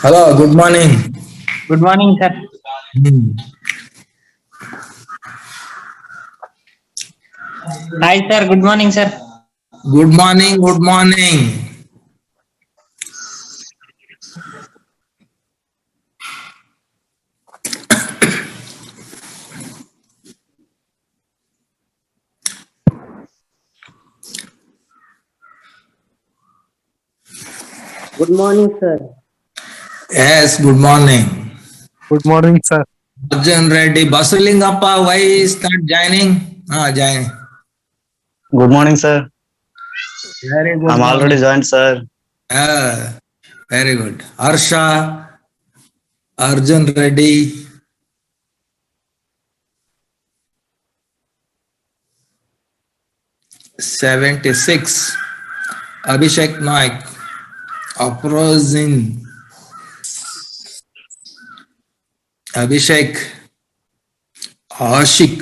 Hello, good morning. Good morning, sir. Hmm. Hi, sir. Good morning, sir. Good morning, good morning. Good morning, sir. Yes, good morning. Good morning, sir. Arjun Reddy, Basulingappa, why is not joining? Join. Good morning, sir. Very good I'm already morning. joined, sir. Very good. Harsha, Arjun Reddy, '76. Abhishek Naik, Afrozin, Abhishek, Ashik,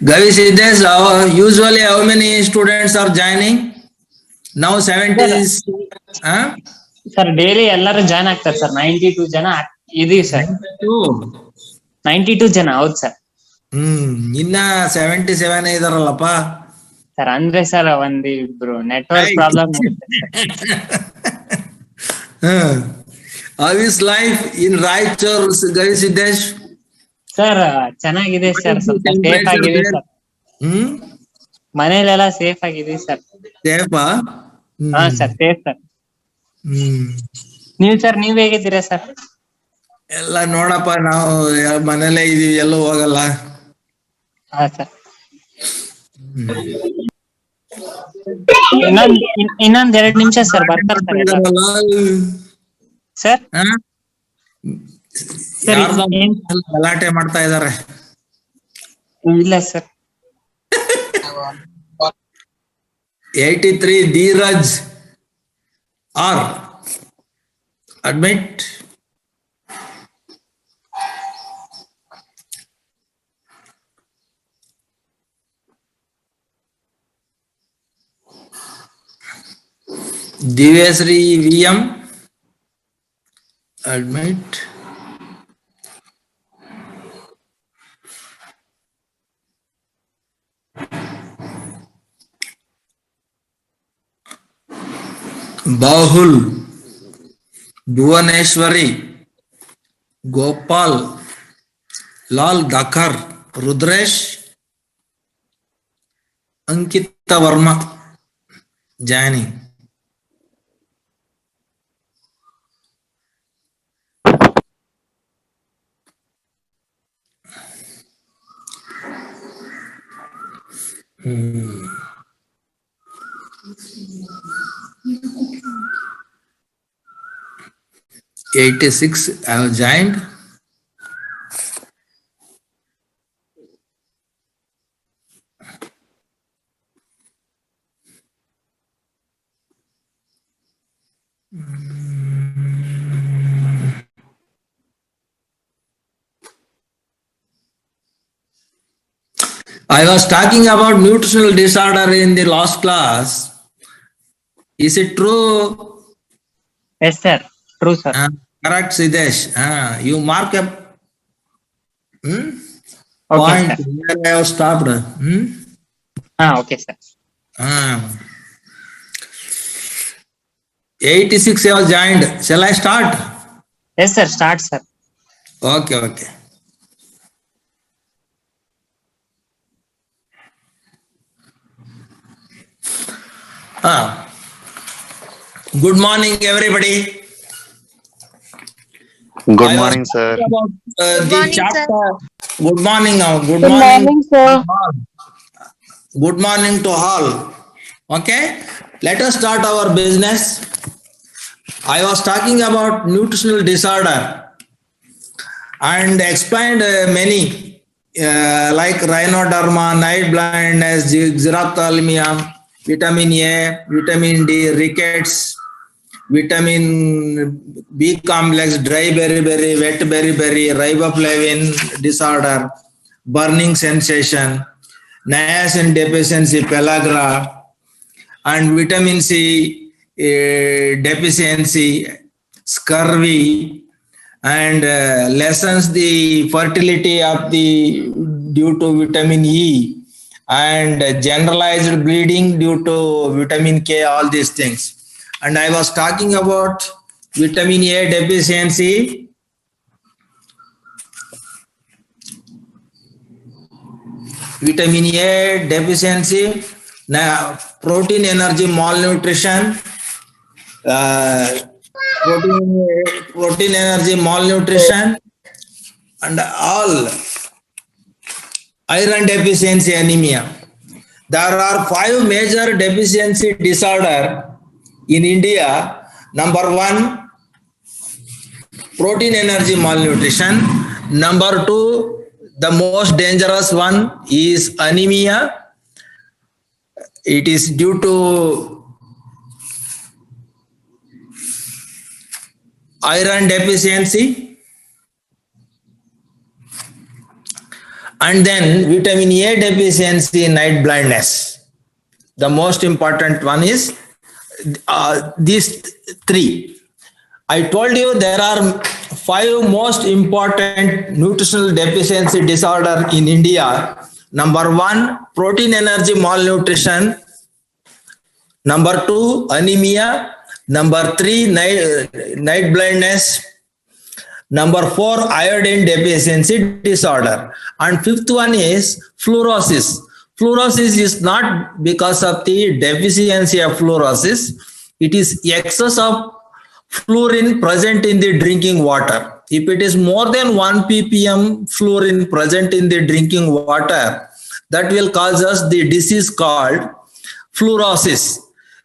Gavi Siddes, usually how many students are joining? Now 70s. Huh? Sir, daily ಎಲ್ಲರೂ join ಆಗ್ತಾರೆ sir. 92 ಜನ ಇದೀವಿ sir. 92. 92 ಜನ, ಹೌದು sir. ಇನ್ನ 77 ಇದಾರಲ್ಲಪ್ಪ. Sir ಅಂದ್ರೆ sir ಒಂದಿಬ್ರು network Right. Problem ಇರುತ್ತೆ How is life in Raichur, Gavi Siddesh? Sir. ಚೆನ್ನಾಗಿದೆ ಸರ್, ಸ್ವಲ್ಪ ಸೇಫ್ ಆಗಿದೆ ಸರ್. ಮನೇಲೆಲ್ಲ ಸೇಫ್ ಆಗಿದೆ ಸರ್. Safe? ಹಾ ಸರ್, ಸೇಫ್ ಸರ್. ನೀವ್ ಹೇಗಿದ್ದೀರಾ ಸರ್? ಎಲ್ಲ ನೋಡಪ್ಪ, ನಾವು ಮನೇಲೆ ಇದೀವಿ, ಎಲ್ಲೂ ಹೋಗಲ್ಲ. ಹಾ ಸರ್. ಇನ್ನೊಂದ್ 2 ನಿಮಿಷ ಸರ್, ಬರ್ತಾರೆ ಸರ್ ಎಲ್ಲ. ಸರ್ ಸರ್, ಗಲಾಟೆ ಮಾಡ್ತಾ ಇದಾರೆ. ಇಲ್ಲ sir. 83 Dheeraj R admit. Divyashree VM admit. Bahul, Bhuvaneshwari, Gopal, Lal Dakar, Rudresh, Ankita Varma joining. Hmm. 86 I have joined. I was talking about nutritional disorder in the last class. Is it true? Yes, sir. True, sir. Correct, Siddesh. You mark a Okay, point sir. where I have stopped. Okay, sir. 86 I have joined. Shall I start? Yes, sir. Start, sir. Okay. Good morning, everybody. Good morning, sir. About, Good the morning, chapter. sir. Good morning now. Good Good morning, sir. Good morning to all. Okay, let us start our business. I was talking about nutritional disorder and explained many like rhinoderma, night blindness, xerophthalmia, vitamin A, vitamin D, rickets, vitamin B complex, dry beriberi, wet beriberi, riboflavin disorder, burning sensation, niacin deficiency, pellagra, and vitamin C deficiency, scurvy, and lessens the fertility of the due to vitamin E, and generalized bleeding due to vitamin K, all these things. And I was talking about vitamin A deficiency. Vitamin A deficiency, protein energy malnutrition, protein energy malnutrition, and all iron deficiency anemia. There are 5 major deficiency disorder in India. Number 1, protein energy malnutrition. Number 2, the most dangerous one is anemia. It is due to iron deficiency. And then vitamin A deficiency, night blindness. The most important one is these 3. I told you there are 5 most important nutritional deficiency disorder in India. Number 1, protein energy malnutrition. Number 2, anemia. Number 3, night blindness. Number 4, iodine deficiency disorder. And 5th one is fluorosis. Fluorosis is not because of the deficiency of fluorosis. It is excess of fluorine present in the drinking water. If it is more than 1 ppm fluorine present in the drinking water, that will cause us the disease called fluorosis.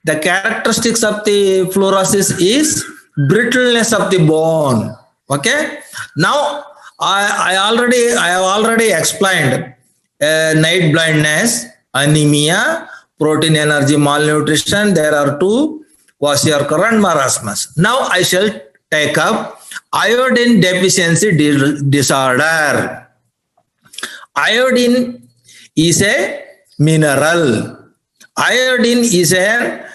The characteristics of the fluorosis is brittleness of the bone. Okay. Now I have already explained night blindness, anemia, protein energy malnutrition. There are 2, kwashiorkor and marasmus. Now I shall take up iodine deficiency disorder. Iodine is a mineral. Iodine is an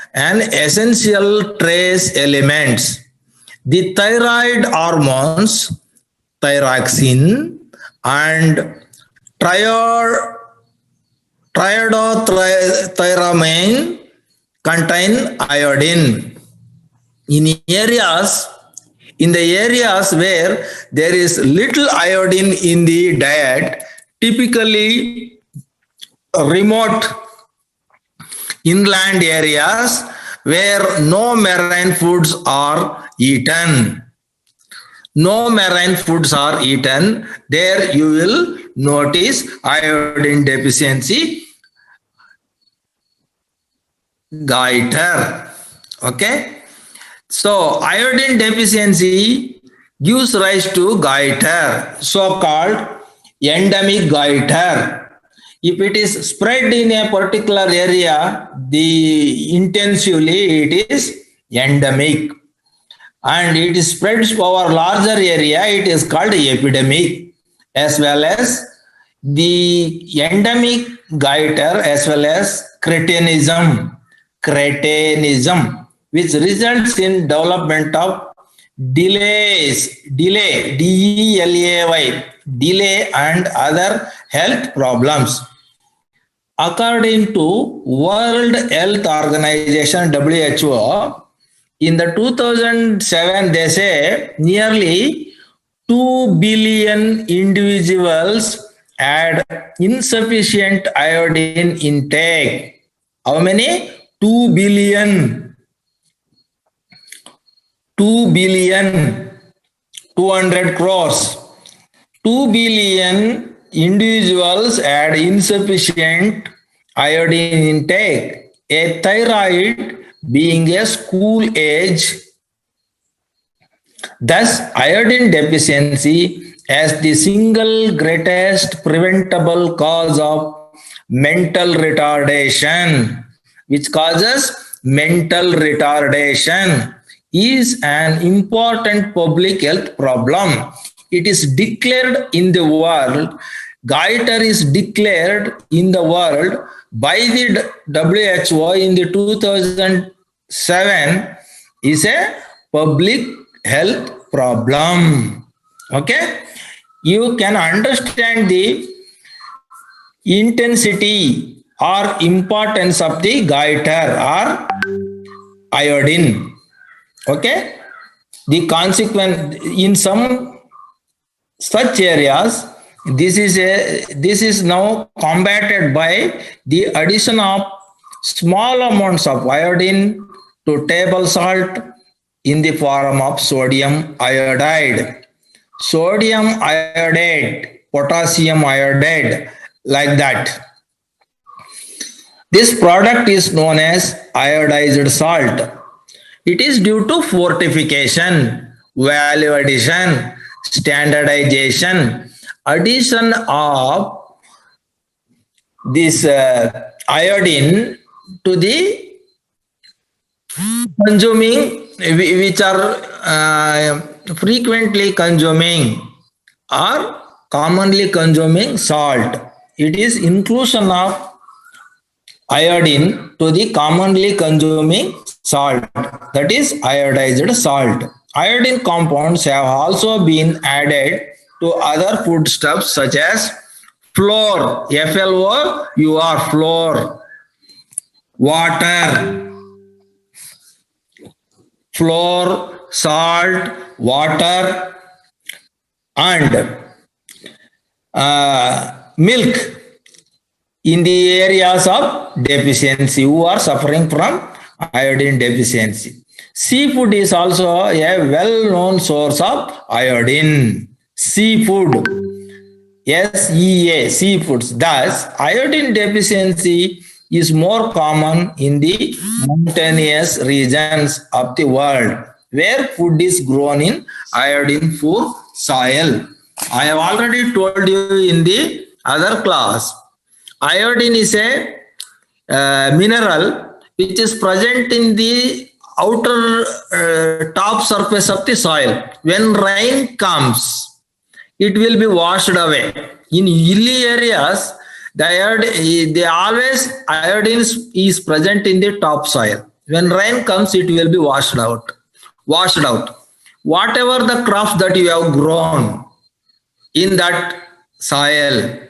essential trace element. The thyroid hormones, thyroxine and triiodothyramine contain iodine. In the areas where there is little iodine in the diet, typically remote inland areas where no marine foods are eaten. No marine foods are eaten. There you will notice iodine deficiency, goiter. Okay. So iodine deficiency gives rise to goiter, so-called endemic goiter. If it is spread in a particular area, intensively it is endemic. And it is spread over larger area, it is called epidemic. As well as the endemic goiter, as well as cretinism, which results in development of delay, DELAY, delay and other health problems. According to World Health Organization, WHO, in the 2007, they say nearly 2 billion individuals had insufficient iodine intake. How many? 2 billion. 2 billion. 200 crores. 2 billion individuals had insufficient iodine intake. A thyroid being a school age. Thus, iodine deficiency as the single greatest preventable cause of mental retardation, which causes mental retardation, is an important public health problem. It is declared in the World goiter is declared in the world by the WHO in the 2007 is a public health problem. Okay, you can understand the intensity or importance of the goiter or iodine. Okay, the consequence in some such areas, this is now combated by the addition of small amounts of iodine to table salt in the form of sodium iodide, sodium iodide, potassium iodide, like that. This product is known as iodized salt. It is due to fortification, value addition, standardization, addition of this iodine to the consuming, which are frequently consuming or commonly consuming salt. It is inclusion of iodine to the commonly consuming salt, that is iodized salt. Iodine compounds have also been added to other foodstuffs such as flour, FLOUR, flour, water, flour, salt, water, and milk in the areas of deficiency, who are suffering from iodine deficiency. Seafood is also a well-known source of iodine. Seafood, SEA, seafoods. Thus, iodine deficiency is more common in the mountainous regions of the world where food is grown in iodine-poor soil. I have already told you in the other class, iodine is a mineral which is present in the outer top surface of the soil. When rain comes, it will be washed away. In hilly areas, iodine is present in the top soil. When rain comes, it will be washed out. Whatever the crops that you have grown in that soil,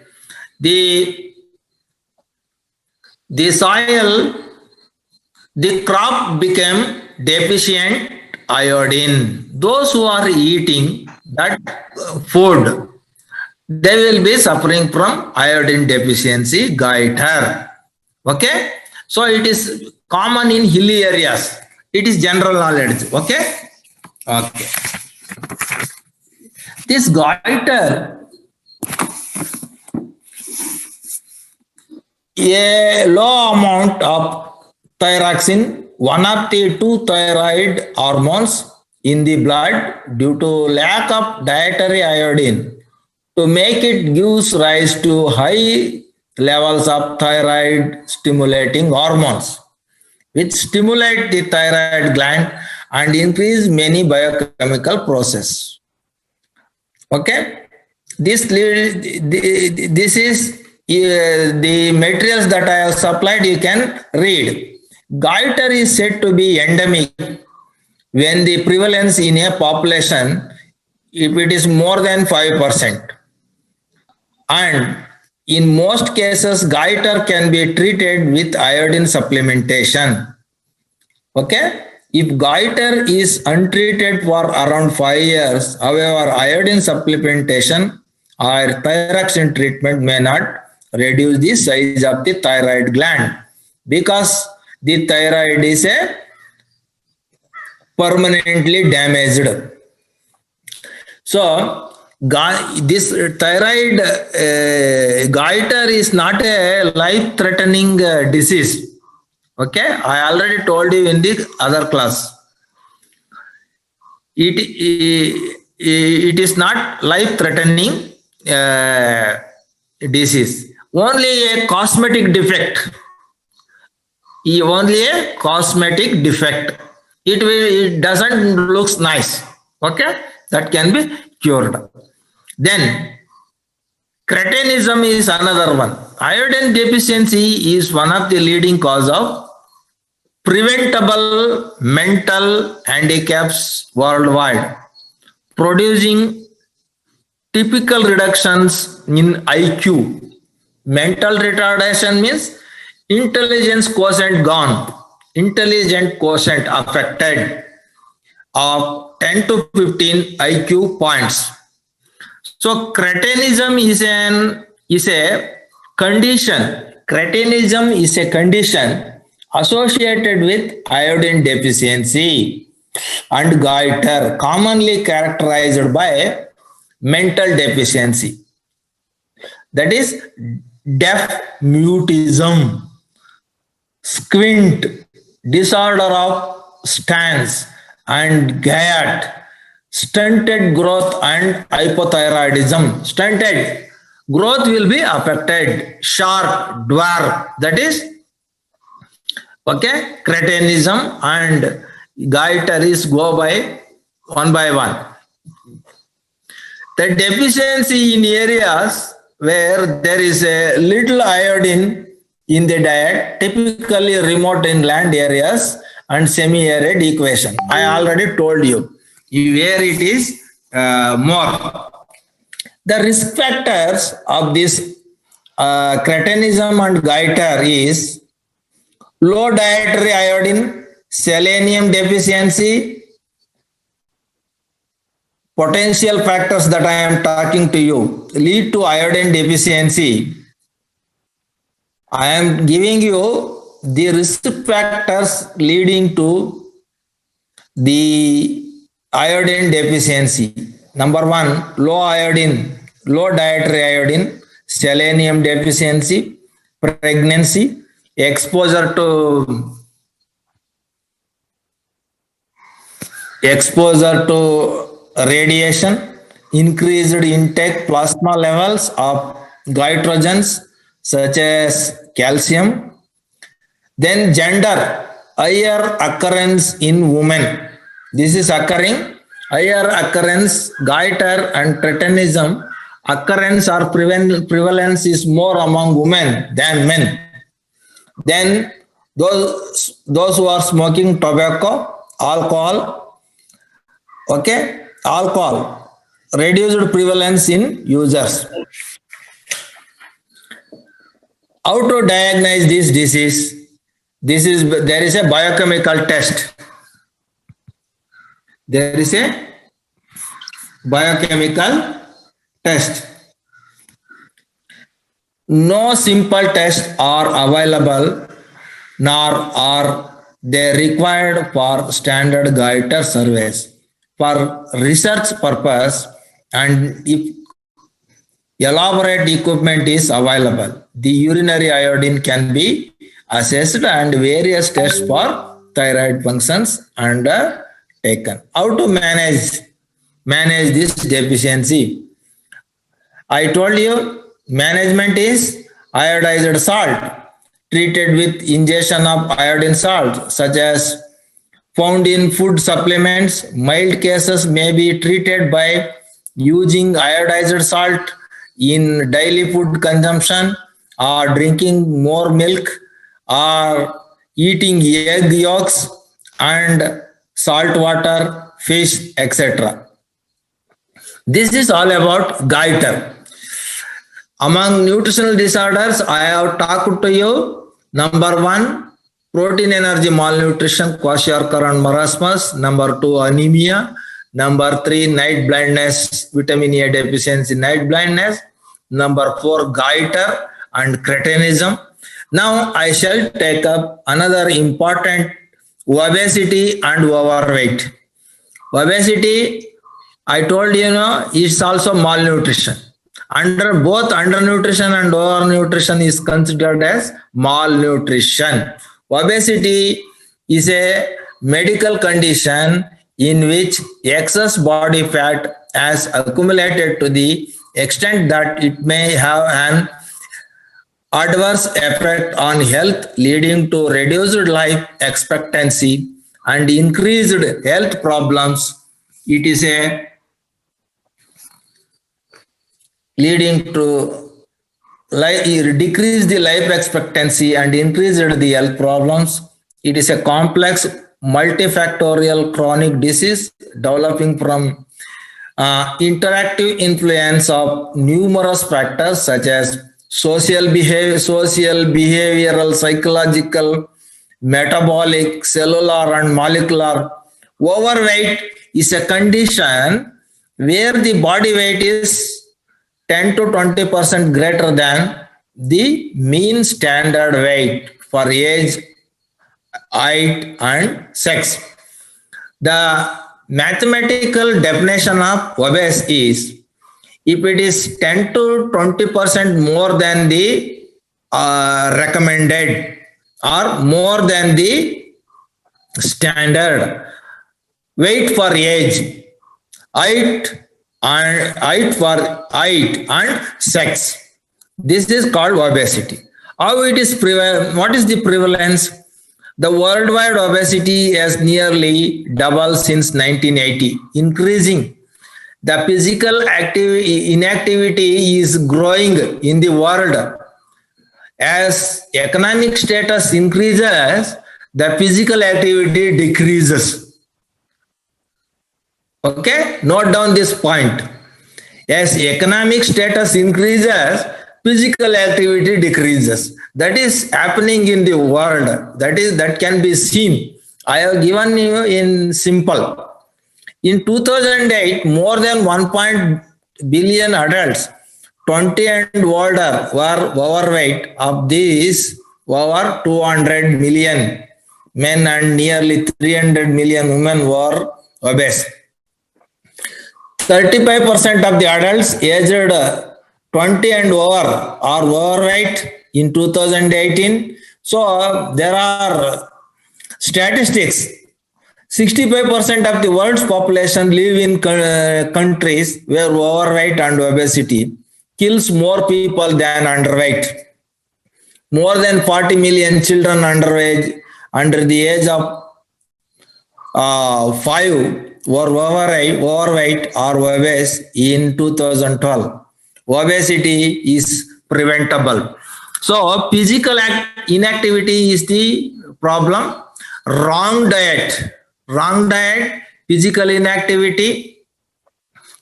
the soil, the crop became deficient iodine. Those who are eating that food, they will be suffering from iodine deficiency, goiter. Okay, so it is common in hilly areas. It is general knowledge. Okay. This goiter, a low amount of thyroxine, one of the two thyroid hormones in the blood, due to lack of dietary iodine, to make it gives rise to high levels of thyroid stimulating hormones, which stimulate the thyroid gland and increase many biochemical processes. Okay, this is the materials that I have supplied. You can read. Goiter is said to be endemic when the prevalence in a population, if it is more than 5%. And in most cases, goiter can be treated with iodine supplementation. Okay. If goiter is untreated for around 5 years, however, iodine supplementation or thyroxine treatment may not reduce the size of the thyroid gland, because the thyroid is a permanently damaged. So this thyroid goiter is not a life-threatening disease. Okay, I already told you in the other class. It is not life-threatening disease. Only a cosmetic defect. Only a cosmetic defect. It doesn't looks nice. Okay, that can be cured. Then Cretinism is another one. Iodine deficiency is one of the leading cause of preventable mental handicaps worldwide, producing typical reductions in IQ. Mental retardation means intelligence quotient gone, intelligent quotient affected of 10 to 15 IQ points. So cretinism is a condition. Cretinism is a condition associated with iodine deficiency and goiter, commonly characterized by mental deficiency. That is deaf mutism, squint, disorder of stance, and gait, stunted growth and hypothyroidism. Stunted growth will be affected. Sharp, dwarf, that is okay. Cretinism and goiter is go by one. The deficiency in areas where there is a little iodine in the diet, typically remote inland areas and semi-arid equation. I already told you where it is more. The risk factors of this cretinism and goiter is low dietary iodine, selenium deficiency, potential factors that I am talking to you lead to iodine deficiency. I am giving you the risk factors leading to the iodine deficiency. Number one, low iodine, low dietary iodine, selenium deficiency, pregnancy, exposure to radiation, increased intake plasma levels of goitrogens such as calcium. Then gender, higher occurrence in women. This is occurring, higher occurrence, goiter and cretinism occurrence or prevalence is more among women than men. Then those who are smoking tobacco, alcohol, okay, alcohol, reduced prevalence in users. How to diagnose this disease? There is a biochemical test. There is a biochemical test. No simple tests are available, nor are they required for standard goiter surveys. For research purpose, and if elaborate equipment is available, the urinary iodine can be assessed and various tests for thyroid functions taken. How to manage this deficiency? I told you management is iodized salt treated with ingestion of iodine salt such as found in food supplements. Mild cases may be treated by using iodized salt in daily food consumption or drinking more milk or eating egg yolks and salt water, fish, etc. This is all about goiter. Among nutritional disorders, I have talked to you. Number one, protein energy malnutrition, kwashiorkor and marasmus. Number two, anemia. Number three, night blindness, vitamin A deficiency, night blindness. Number four, goiter and cretinism. Now I shall take up another important, obesity and overweight. Obesity, I told you, is also malnutrition. Both undernutrition and overnutrition is considered as malnutrition. Obesity is a medical condition in which excess body fat has accumulated to the extent that it may have an adverse effect on health, leading to reduced life expectancy and increased health problems. It is a leading to decrease the life expectancy and increase the health problems. It is a complex, multifactorial chronic disease developing from interactive influence of numerous factors such as social, behavioral, psychological, metabolic, cellular, and molecular. Overweight is a condition where the body weight is 10 to 20% greater than the mean standard weight for age, height, and sex. The mathematical definition of obese is if it is 10 to 20% more than the recommended or more than the standard weight for age, height and sex. This is called obesity. How it is what is the prevalence? The worldwide obesity has nearly doubled since 1980, increasing. The physical inactivity is growing in the world. As economic status increases, the physical activity decreases. Okay, note down this point. As economic status increases, physical activity decreases. That is happening in the world. That can be seen. I have given you in simple. In 2008, more than 1 billion adults, 20 and older, were overweight. Of these, over 200 million men and nearly 300 million women were obese. 35% of the adults aged 20 and over are overweight in 2018. So there are statistics. 65% of the world's population live in countries where overweight and obesity kills more people than underweight. More than 40 million children under the age of 5 were overweight or obese in 2012. Obesity is preventable. So physical inactivity is the problem. Wrong diet, physical inactivity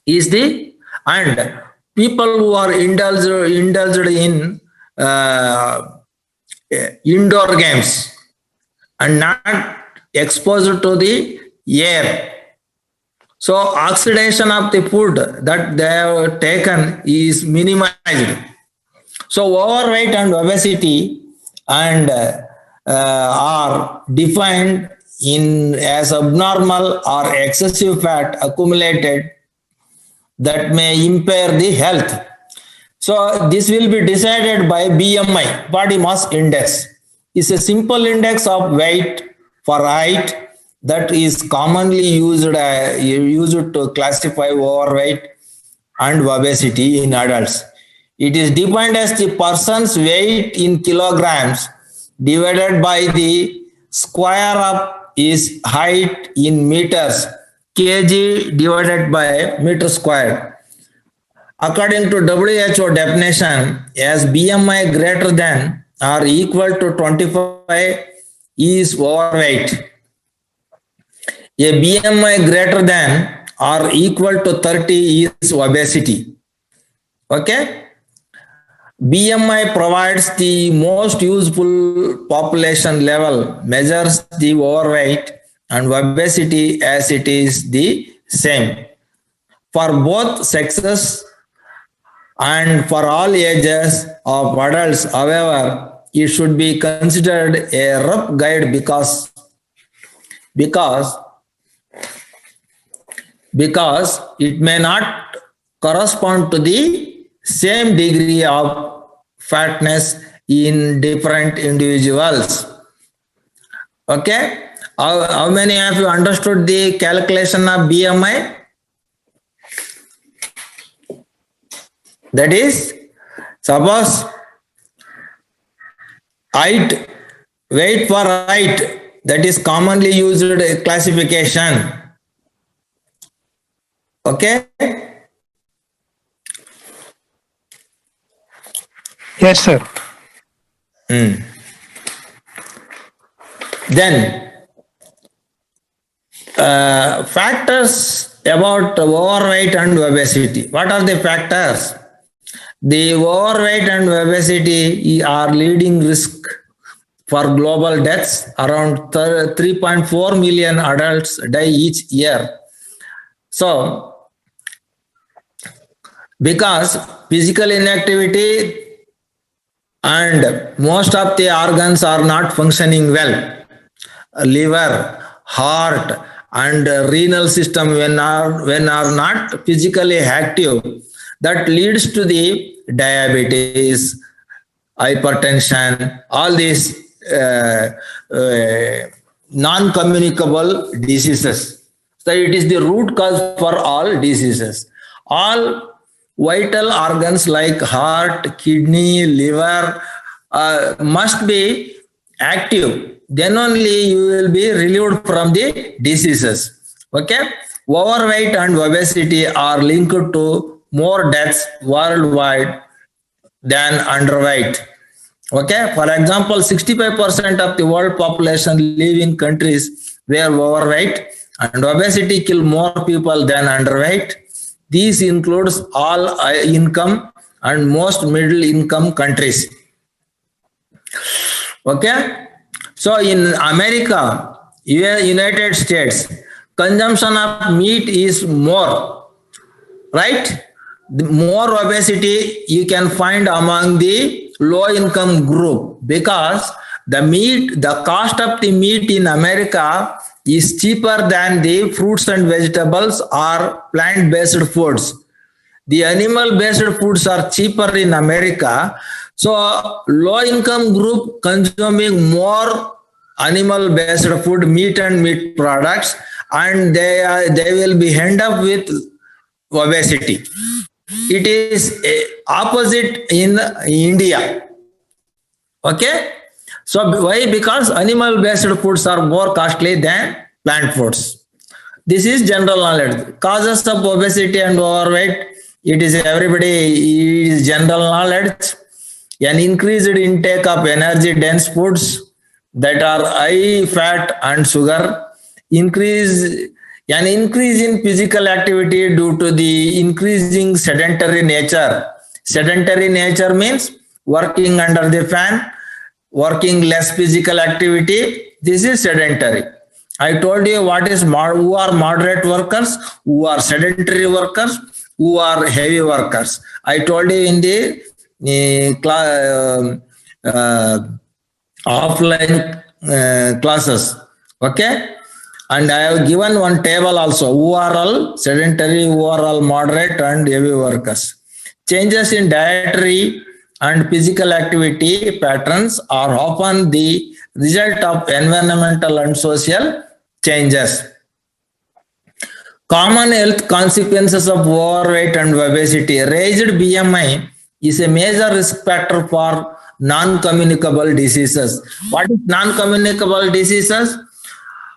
is the, and people who are indulged in indoor games and not exposed to the air. So oxidation of the food that they have taken is minimized. So overweight and obesity and are defined as abnormal or excessive fat accumulated that may impair the health. So this will be decided by BMI, body mass index. It's a simple index of weight for height that is commonly used to classify overweight and obesity in adults. It is defined as the person's weight in kilograms divided by the square of his height in meters, kg divided by meter squared. According to WHO definition, as BMI greater than or equal to 25 is overweight. A BMI greater than or equal to 30 is obesity. Okay? BMI provides the most useful population level, measures the overweight and obesity as it is the same. For both sexes and for all ages of adults, however, it should be considered a rough guide because it may not correspond to the same degree of fatness in different individuals. Okay? How many of you understood the calculation of BMI? That is, suppose height, weight for height, that is commonly used classification. Okay? Yes, sir. Then factors about overweight and obesity. What are the factors? The overweight and obesity are leading risk for global deaths. Around 3.4 million adults die each year. So, because physical inactivity and most of the organs are not functioning well, liver, heart, and renal system when are not physically active, that leads to the diabetes, hypertension, all these non-communicable diseases. So it is the root cause for all diseases. All vital organs like heart, kidney, liver must be active. Then only you will be relieved from the diseases. Okay? Overweight and obesity are linked to more deaths worldwide than underweight. Okay? For example, 65% of the world population live in countries where overweight and obesity kill more people than underweight. This includes all income and most middle income countries. Okay? So in America, United States, consumption of meat is more, right? The more obesity you can find among the low income group, because the cost of the meat in America is cheaper than the fruits and vegetables or plant-based foods. The animal-based foods are cheaper in America. So low-income group consuming more animal-based food, meat and meat products, and they will be end up with obesity. It is opposite in India. Okay? So why? Because animal-based foods are more costly than plant foods. This is general knowledge. Causes of obesity and overweight, it is general knowledge. An increased intake of energy-dense foods that are high fat and sugar, an increase in physical activity due to the increasing sedentary nature. Sedentary nature means working under the fan, working less physical activity. This is sedentary. I told you what is who are moderate workers, who are sedentary workers, who are heavy workers. I told you in the offline classes. Okay? And I have given one table also, who are all sedentary, who are all moderate and heavy workers. Changes in dietary and physical activity patterns are often the result of environmental and social changes. Common health consequences of overweight and obesity. Raised BMI is a major risk factor for non-communicable diseases. What is non-communicable diseases?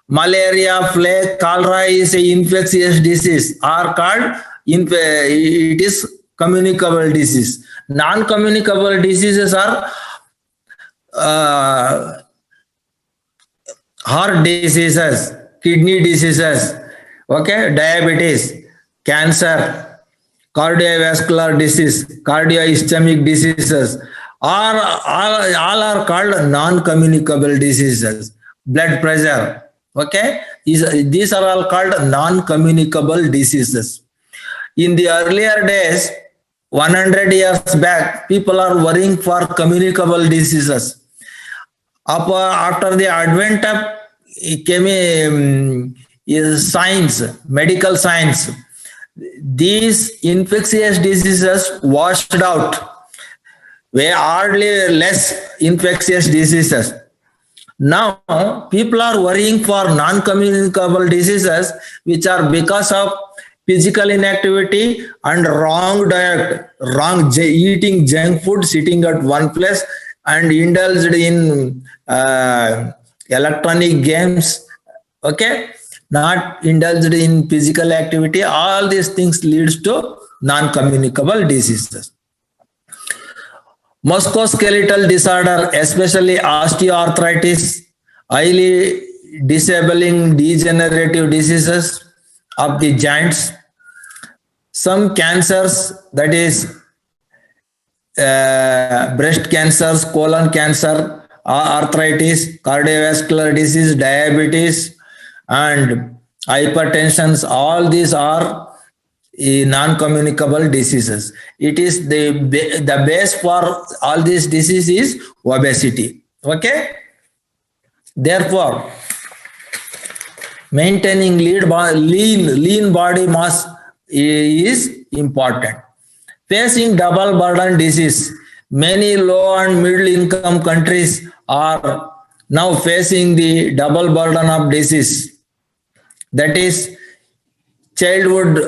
Malaria, plague, cholera is an infectious disease, are called it is communicable disease. Non-communicable diseases are heart diseases, kidney diseases, okay, diabetes, cancer, cardiovascular disease, cardioischemic diseases, all are called non-communicable diseases. Blood pressure, okay, these are all called non-communicable diseases. In the earlier days, 100 years back, people are worrying for communicable diseases. After the advent of science, medical science, these infectious diseases washed out. We hardly less infectious diseases. Now, people are worrying for non-communicable diseases, which are because of physical inactivity and wrong diet, eating junk food, sitting at one place, and indulged in electronic games. Okay, not indulged in physical activity. All these things leads to non-communicable diseases. musculoskeletal disorder, especially osteoarthritis, highly disabling degenerative diseases of the joints, some cancers, that is breast cancers, colon cancer, arthritis, cardiovascular disease, diabetes, and hypertension, all these are non-communicable diseases. It is the base for all these diseases is obesity. Okay. Therefore, maintaining lean body mass is important. Facing double burden disease, many low and middle income countries are now facing the double burden of disease. That is childhood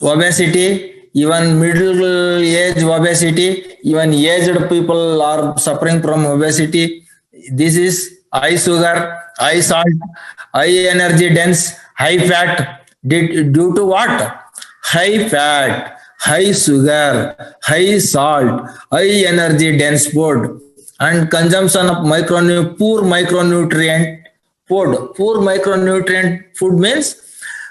obesity, even middle age obesity, even aged people are suffering from obesity. This is high sugar, high salt, high energy dense, high fat. Due to what? High fat, high sugar, high salt, high energy dense food, and consumption of poor micronutrient food. Poor micronutrient food means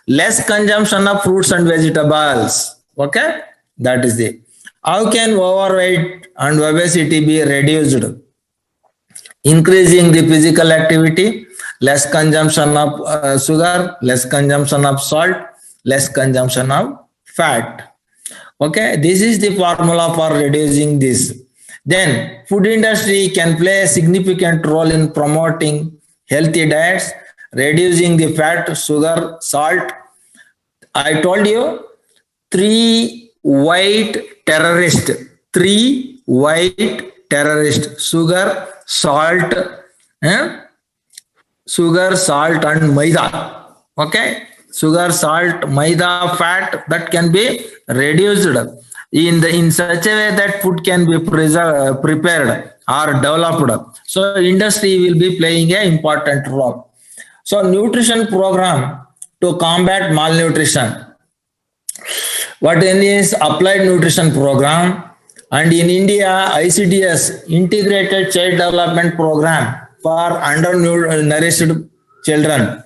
less consumption of fruits and vegetables. Okay, that is it. How can overweight and obesity be reduced? Increasing the physical activity, less consumption of sugar, less consumption of salt, less consumption of fat. Okay, this is the formula for reducing this. Then food industry can play a significant role in promoting healthy diets, reducing the fat, sugar, salt. I told you three white terrorists, sugar, salt, and maida. Okay, sugar, salt, maida, fat, that can be reduced in such a way that food can be prepared or developed. So industry will be playing an important role. So nutrition program to combat malnutrition. What is applied nutrition program? And in India, ICDS, Integrated Child Development Program for undernourished children.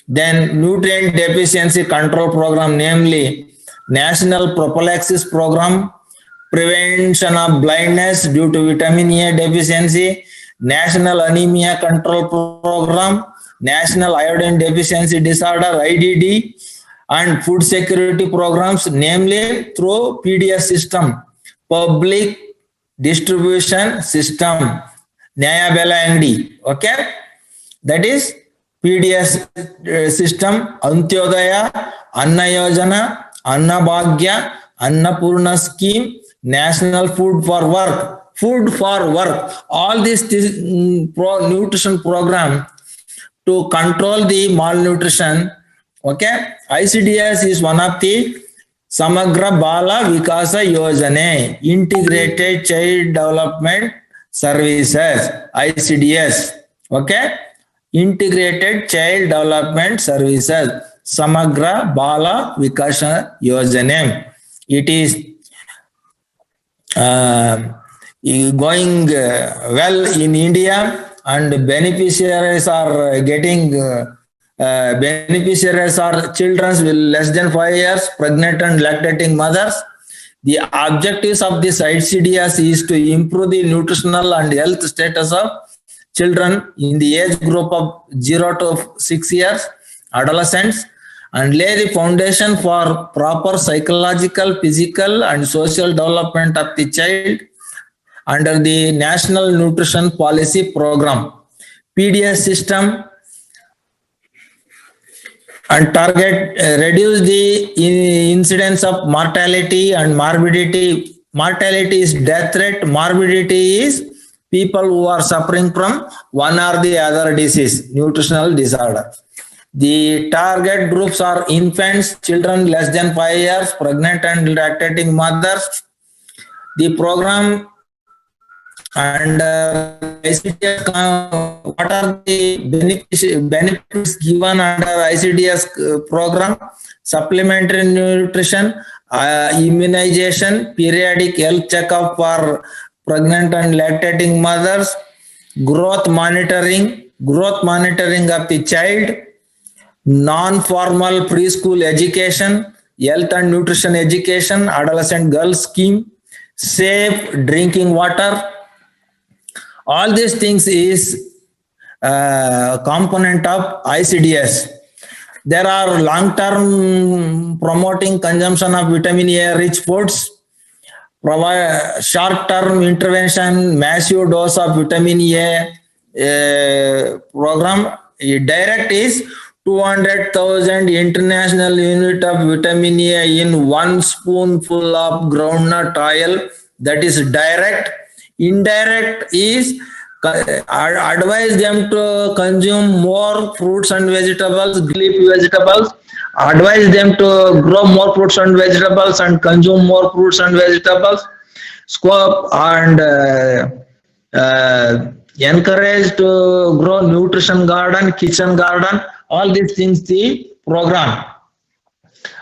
Then nutrient deficiency control program, namely National Prophylaxis Program, prevention of blindness due to vitamin A deficiency, National Anemia Control Program, National Iodine Deficiency Disorder, IDD, and food security programs, namely through PDS system, Public Distribution System, Nyaya Bela Angdi. Okay, that is PDS system, Antyodaya, Anna Yojana, Anna Bhagya, Annapurna scheme, National Food for Work, all this nutrition program to control the malnutrition. Okay, ICDS is one of the Samagra Bala Vikasa Yojane, Integrated Child Development Services, ICDS. Okay, Integrated Child Development Services, Samagra Bala Vikasa Yojane. It is going well in India, and beneficiaries are children with less than 5 years, pregnant and lactating mothers. The objectives of this ICDS is to improve the nutritional and health status of children in the age group of 0 to 6 years, adolescents, and lay the foundation for proper psychological, physical, and social development of the child under the National Nutrition Policy Program. PDS system and target reduce the incidence of mortality and morbidity. Mortality is death rate, morbidity is people who are suffering from one or the other disease, nutritional disorder. The target groups are infants, children less than 5 years, pregnant and lactating mothers. The program and ICDS, what are the benefits given under ICDS program? Supplementary nutrition, immunization, periodic health checkup for pregnant and lactating mothers, growth monitoring of the child, non-formal preschool education, health and nutrition education, adolescent girls scheme, safe drinking water. All these things is component of ICDS. There are long-term promoting consumption of vitamin A rich foods, provide short-term intervention, massive dose of vitamin A program. Direct is 200,000 international unit of vitamin A in 1 spoonful of groundnut oil. That is direct. Indirect is advise them to consume more fruits and vegetables, leafy vegetables. Advise them to grow more fruits and vegetables and consume more fruits and vegetables. Scope and encourage to grow nutrition garden, kitchen garden. All these things the program.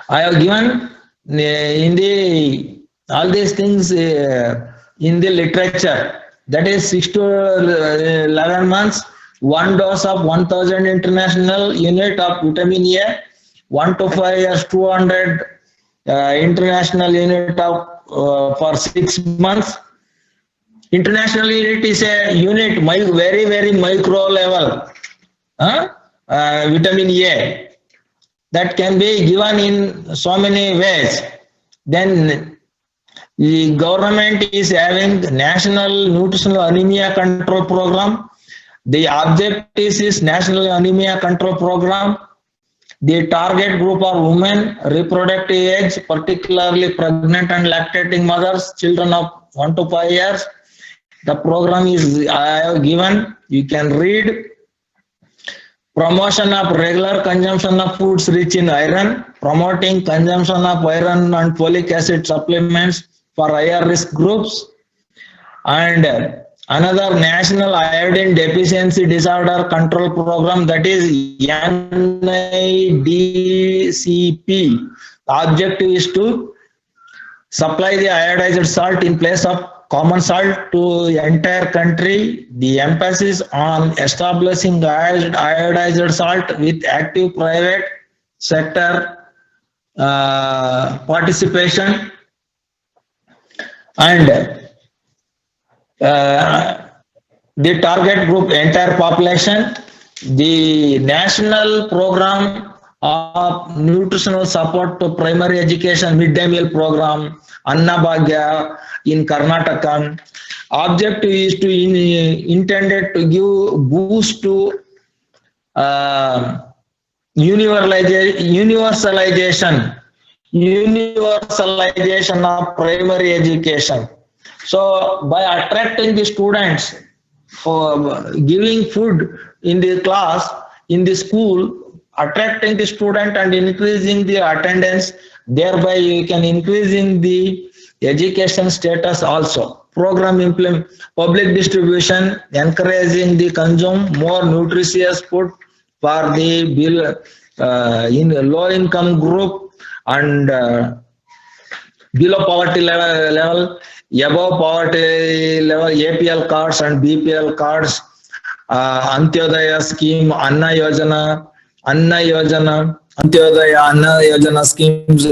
I have given in the all these things in the literature. That is 6 to 11 months, 1 dose of 1000 international unit of vitamin A, 1 to 5 years, 200 international unit of for 6 months. International unit is a unit, very, very micro level. Vitamin A that can be given in so many ways. Then the government is having National Nutritional Anemia Control Program. The objectives is National Anemia Control Program. The target group are women, reproductive age, particularly pregnant and lactating mothers, children of 1 to 5 years. The program is I have given. You can read. Promotion of regular consumption of foods rich in iron, promoting consumption of iron and folic acid supplements for higher risk groups, and another national iodine deficiency disorder control program, that is NIDCP. The objective is to supply the iodized salt in place of common salt to the entire country. The emphasis on establishing iodized salt with active private sector participation, and the target group entire population. The national program of nutritional support to primary education midday meal program, Anna Bhagya in Karnataka. Objective is to intended to give boost to universalization of primary education. So by attracting the students for giving food in the class, in the school, attracting the student and increasing the attendance, thereby you can increasing the education status also. Program implement public distribution, encouraging the consume more nutritious food for the bill in low income group and below poverty level, above poverty level, APL cards and BPL cards, Antyodaya scheme, Anna Yojana, Antyodaya, Anna Yojana schemes.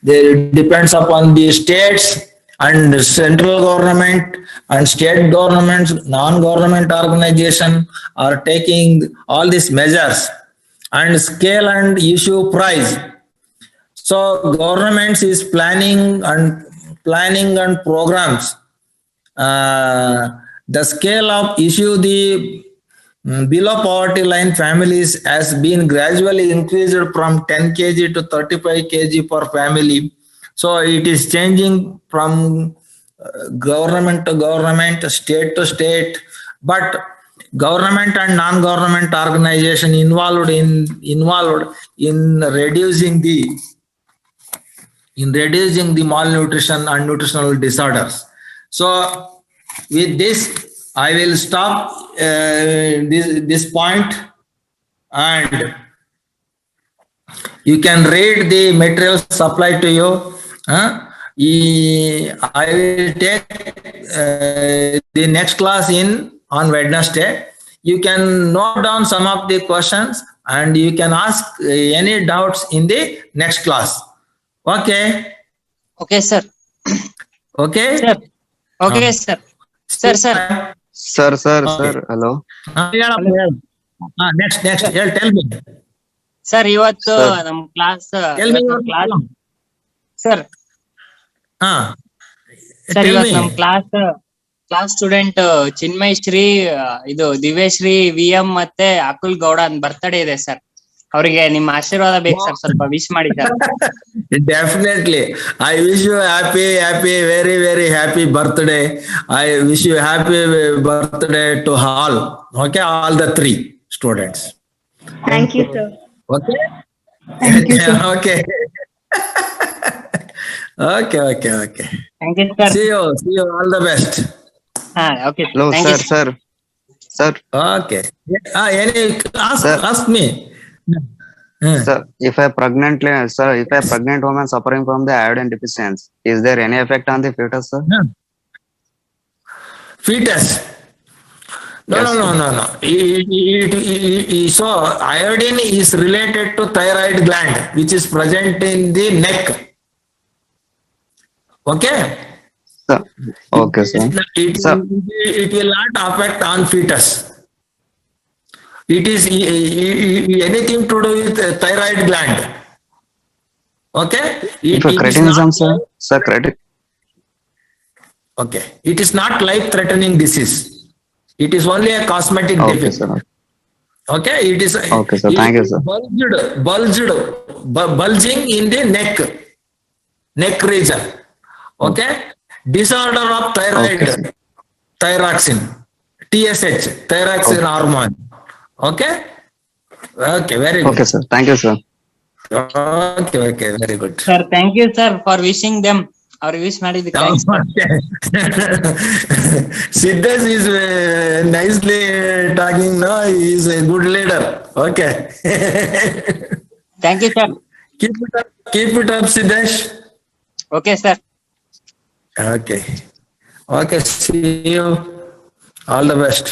They depends upon the states and central government and state governments, non-government organization are taking all these measures, and scale and issue price. So government is planning and programs. The scale of issue the below poverty line families has been gradually increased from 10 kg to 35 kg per family. So it is changing from government to government, state to state, but government and non-government organization involved in reducing the malnutrition and nutritional disorders. So with this, I will stop this point, and you can read the materials supplied to you. I will take the next class on Wednesday. You can note down some of the questions and you can ask any doubts in the next class. Okay. Okay, sir. Okay. Sir. Okay, sir. Sir, sir. Sir, hello. Next. Yeah, tell me. Sir, ಇವತ್ತು Sir. ನಮ್ class Tell me your class problem. Sir Ah, sir tell ಇವತ್ತು me. ನಮ್ class student Chinmay Shri ಇದು Divyashree VM ಮತ್ತೆ Akul Gowda birthday ಇದೆ sir. ಅವ್ರಿಗೆ ನಿಮ್ಮ ಆಶೀರ್ವಾದ ಬೇಕು ಸರ್, ಸ್ವಲ್ಪ ವಿಶ್ ಮಾಡಿ sir. Definitely. I wish you happy, very, very happy birthday. I wish you happy birthday to all. Okay, all the three students. Thank you, sir. Okay. Thank you, sir. Okay. Okay. Thank you sir. See you. All the best. ಹಾ okay Hello, thank you sir. Okay. Ask Sir. me. Sir, if a pregnant woman suffering from the iodine deficiency, is there any effect on the fetus, sir? Fetus. No. Yes, So iodine is related to thyroid gland, which is present in the neck. Okay. Sir. Okay, sir. Sir. It will not affect on fetus. It is anything to do with thyroid gland. Okay. If a It is cretinism, not- sir, cretin. Okay. It is not life-threatening disease. It is only a cosmetic Okay, defect. sir. Okay. It is. Okay, sir. Thank you, sir. Bulging in the neck region. Okay. Disorder of thyroid, Okay, sir. thyroxine, TSH, thyroxine hormone. Okay. Okay. Very good. Okay, sir. Thank you, sir. Okay. Very good. Sir. Thank you sir for wishing them. ಅವ್ರಿಗೆ wish ಮಾಡಿದ್ದಕ್ಕೆ thanks, sir. Siddhesh is nicely talking. No, he is a good leader. Okay. Thank you sir. Keep it up, Siddhesh. Okay sir. Okay. See you. All the best.